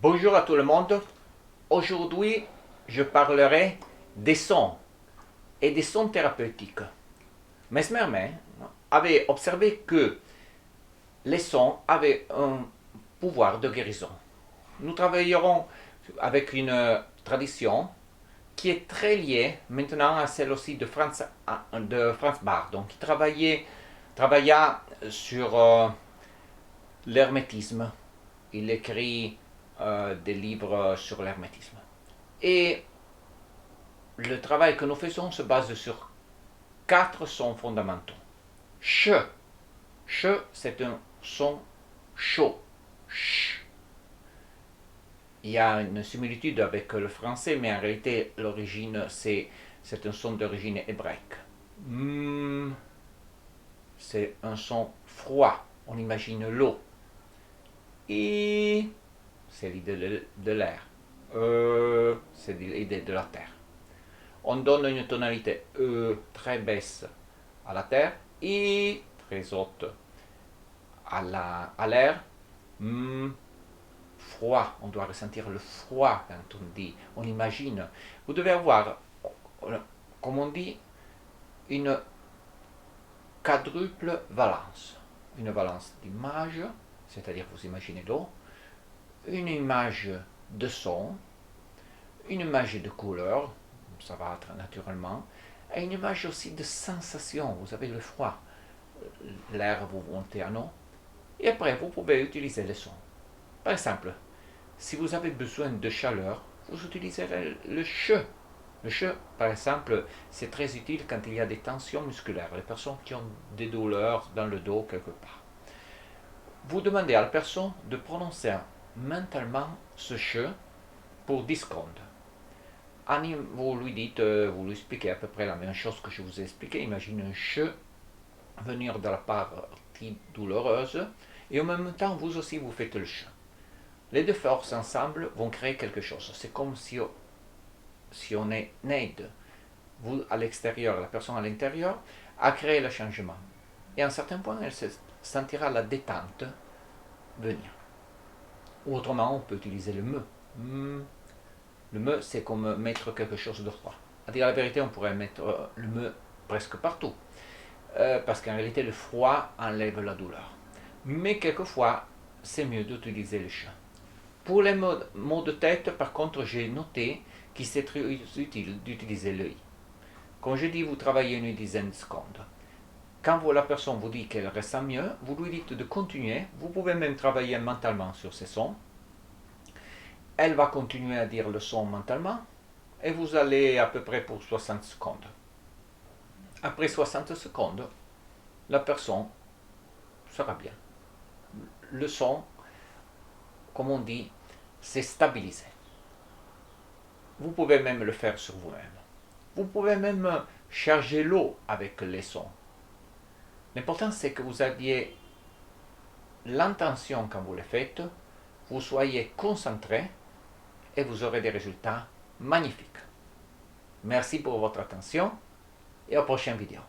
Bonjour à tout le monde. Aujourd'hui, je parlerai des sons et des sons thérapeutiques. Mesmer avait observé que les sons avaient un pouvoir de guérison. Nous travaillerons avec une tradition qui est très liée maintenant à celle aussi de Franz Bach, donc qui travailla sur l'hermétisme. Il écrit des livres sur l'hermétisme. Et le travail que nous faisons se base sur 4 sons fondamentaux. Ch. Ch, c'est un son chaud. Ch. Il y a une similitude avec le français, mais en réalité, l'origine, c'est un son d'origine hébraïque. C'est un son froid. On imagine l'eau. I, c'est l'idée de l'air. C'est l'idée de la terre. On donne une tonalité E très basse à la terre, I très haute à l'air. Froid, on doit ressentir le froid quand on dit, on imagine. Vous devez avoir, comme on dit, une quadruple valence. Une valence d'image, c'est-à-dire vous imaginez l'eau, une image de son, une image de couleur, ça va être naturellement, et une image aussi de sensation. Vous avez le froid, l'air vous montez à nous, et après vous pouvez utiliser les sons. Par exemple, si vous avez besoin de chaleur, vous utiliserez le che. Le che, par exemple, c'est très utile quand il y a des tensions musculaires, les personnes qui ont des douleurs dans le dos quelque part. Vous demandez à la personne de prononcer mentalement ce che pour 10 secondes. Vous lui dites, vous lui expliquez à peu près la même chose que je vous ai expliqué. Imaginez un che venir de la partie douloureuse et en même temps vous aussi vous faites le che. Les deux forces ensemble vont créer quelque chose. C'est comme si on est aide, vous à l'extérieur, la personne à l'intérieur, à créer le changement. Et à un certain point, elle se sentira la détente venir. Ou autrement, on peut utiliser le me. Le me, c'est comme mettre quelque chose de froid. À dire la vérité, on pourrait mettre le me presque partout. Parce qu'en réalité, le froid enlève la douleur. Mais quelquefois, c'est mieux d'utiliser le chat. Pour les mots de tête, par contre, j'ai noté qu'il c'est très utile d'utiliser le i. Comme je dis, vous travaillez une dizaine de secondes. Quand la personne vous dit qu'elle ressent mieux, vous lui dites de continuer. Vous pouvez même travailler mentalement sur ces sons. Elle va continuer à dire le son mentalement et vous allez à peu près pour 60 secondes. Après 60 secondes, la personne sera bien. Le son, comme on dit, c'est stabilisé. Vous pouvez même le faire sur vous-même. Vous pouvez même charger l'eau avec les sons. L'important c'est que vous ayez l'intention quand vous le faites, vous soyez concentré et vous aurez des résultats magnifiques. Merci pour votre attention et aux prochaines vidéos.